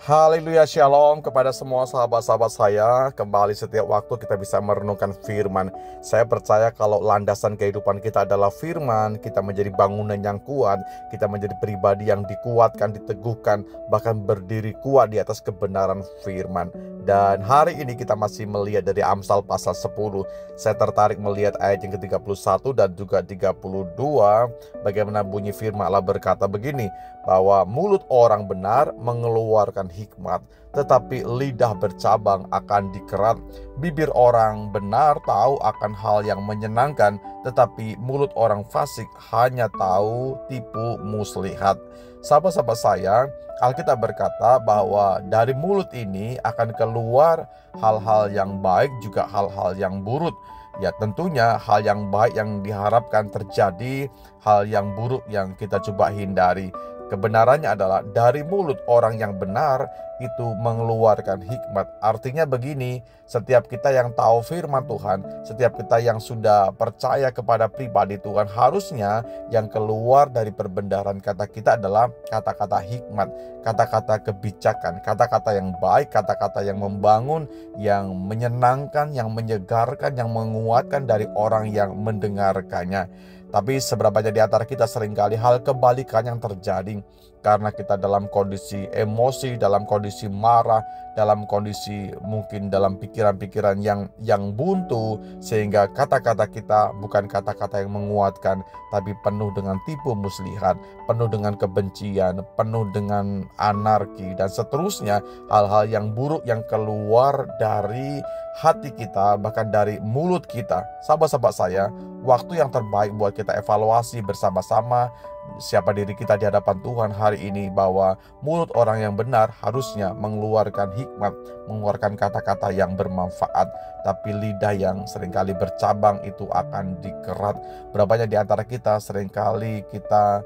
Haleluya, shalom kepada semua sahabat-sahabat saya. Kembali setiap waktu kita bisa merenungkan firman. Saya percaya kalau landasan kehidupan kita adalah firman, kita menjadi bangunan yang kuat, kita menjadi pribadi yang dikuatkan, diteguhkan, bahkan berdiri kuat di atas kebenaran firman. Dan hari ini kita masih melihat dari Amsal pasal 10. Saya tertarik melihat ayat yang ke-31 dan juga 32. Bagaimana bunyi firman Allah berkata begini, bahwa mulut orang benar mengeluarkan hikmat, tetapi lidah bercabang akan dikerat. Bibir orang benar tahu akan hal yang menyenangkan, tetapi mulut orang fasik hanya tahu tipu muslihat. Sahabat-sahabat saya, Alkitab berkata bahwa dari mulut ini akan keluar hal-hal yang baik juga hal-hal yang buruk. Ya, tentunya hal yang baik yang diharapkan terjadi, hal yang buruk yang kita coba hindari. Kebenarannya adalah dari mulut orang yang benar itu mengeluarkan hikmat. Artinya begini, setiap kita yang tahu firman Tuhan, setiap kita yang sudah percaya kepada pribadi Tuhan, harusnya yang keluar dari perbendaharaan kata kita adalah kata-kata hikmat, kata-kata kebijakan, kata-kata yang baik, kata-kata yang membangun, yang menyenangkan, yang menyegarkan, yang menguatkan dari orang yang mendengarkannya. Tapi seberapa banyak di antara kita seringkali hal kebalikan yang terjadi karena kita dalam kondisi emosi, dalam kondisi marah, dalam kondisi mungkin dalam pikiran-pikiran yang buntu, sehingga kata-kata kita bukan kata-kata yang menguatkan, tapi penuh dengan tipu muslihat, penuh dengan kebencian, penuh dengan anarki dan seterusnya. Hal-hal yang buruk yang keluar dari hati kita, bahkan dari mulut kita. Sahabat-sahabat saya, waktu yang terbaik buat kita evaluasi bersama-sama siapa diri kita di hadapan Tuhan hari ini, bahwa mulut orang yang benar harusnya mengeluarkan hikmat, mengeluarkan kata-kata yang bermanfaat, tapi lidah yang seringkali bercabang itu akan dikerat. Berapa banyak di antara kita seringkali kita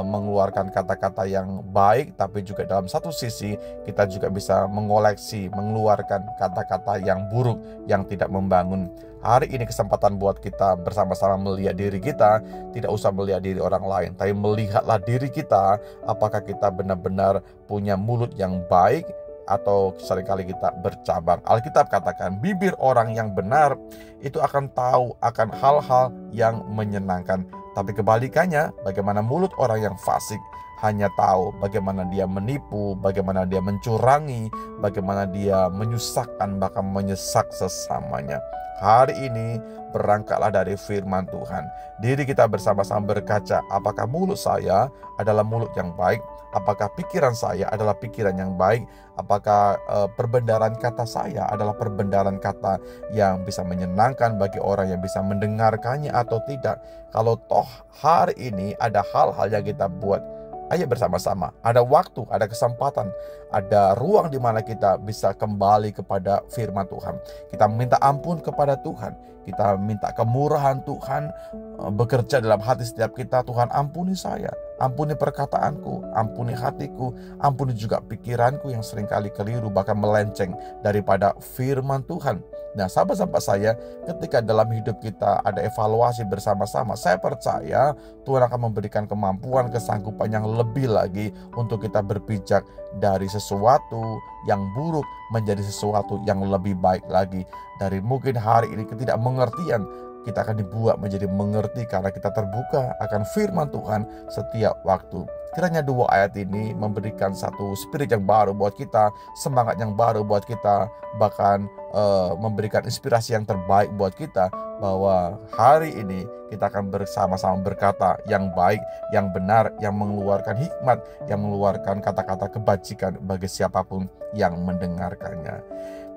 mengeluarkan kata-kata yang baik, tapi juga dalam satu sisi kita juga bisa mengoleksi, mengeluarkan kata-kata yang buruk yang tidak membangun. Hari ini kesempatan buat kita bersama-sama melihat diri kita, tidak usah melihat diri orang lain, tapi melihatlah diri kita, apakah kita benar-benar punya mulut yang baik atau seringkali kita bercabang. Alkitab katakan bibir orang yang benar itu akan tahu akan hal-hal yang menyenangkan. Tapi kebalikannya, bagaimana mulut orang yang fasik hanya tahu bagaimana dia menipu, bagaimana dia mencurangi, bagaimana dia menyusahkan, bahkan menyesak sesamanya. Hari ini berangkatlah dari firman Tuhan. Diri kita bersama-sama berkaca, apakah mulut saya adalah mulut yang baik? Apakah pikiran saya adalah pikiran yang baik? Apakah perbendaharaan kata saya adalah perbendaharaan kata yang bisa menyenangkan bagi orang yang bisa mendengarkannya atau tidak? Kalau toh hari ini ada hal-hal yang kita buat, ayo bersama-sama, ada waktu, ada kesempatan, ada ruang di mana kita bisa kembali kepada firman Tuhan. Kita minta ampun kepada Tuhan, kita minta kemurahan Tuhan bekerja dalam hati setiap kita. Tuhan, ampuni saya, ampuni perkataanku, ampuni hatiku, ampuni juga pikiranku yang seringkali keliru bahkan melenceng daripada firman Tuhan. Nah, sahabat-sahabat saya, ketika dalam hidup kita ada evaluasi bersama-sama, saya percaya Tuhan akan memberikan kemampuan, kesanggupan yang lebih lagi untuk kita berpijak dari sesuatu yang buruk menjadi sesuatu yang lebih baik lagi. Dari mungkin hari ini ketidakmengertian, kita akan dibuat menjadi mengerti karena kita terbuka akan firman Tuhan setiap waktu. Kiranya dua ayat ini memberikan satu spirit yang baru buat kita, semangat yang baru buat kita, bahkan memberikan inspirasi yang terbaik buat kita, bahwa hari ini kita akan bersama-sama berkata yang baik, yang benar, yang mengeluarkan hikmat, yang mengeluarkan kata-kata kebajikan bagi siapapun yang mendengarkannya.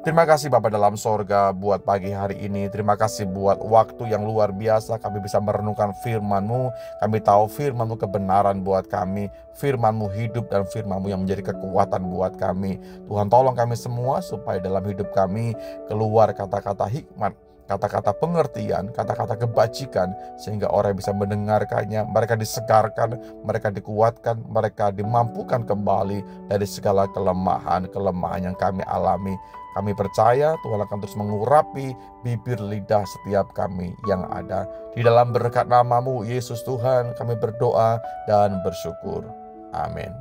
Terima kasih Bapa dalam sorga buat pagi hari ini. Terima kasih buat waktu yang luar biasa kami bisa merenungkan firman-Mu. Kami tahu firman-Mu kebenaran buat kami, firman-Mu hidup dan firman-Mu yang menjadi kekuatan buat kami. Tuhan, tolong kami semua supaya dalam hidup kami keluar kata-kata hikmat, kata-kata pengertian, kata-kata kebajikan, sehingga orang bisa mendengarkannya, mereka disegarkan, mereka dikuatkan, mereka dimampukan kembali dari segala kelemahan yang kami alami. Kami percaya Tuhan akan terus mengurapi bibir lidah setiap kami yang ada. Di dalam berkat nama-Mu Yesus Tuhan kami berdoa dan bersyukur. Amin.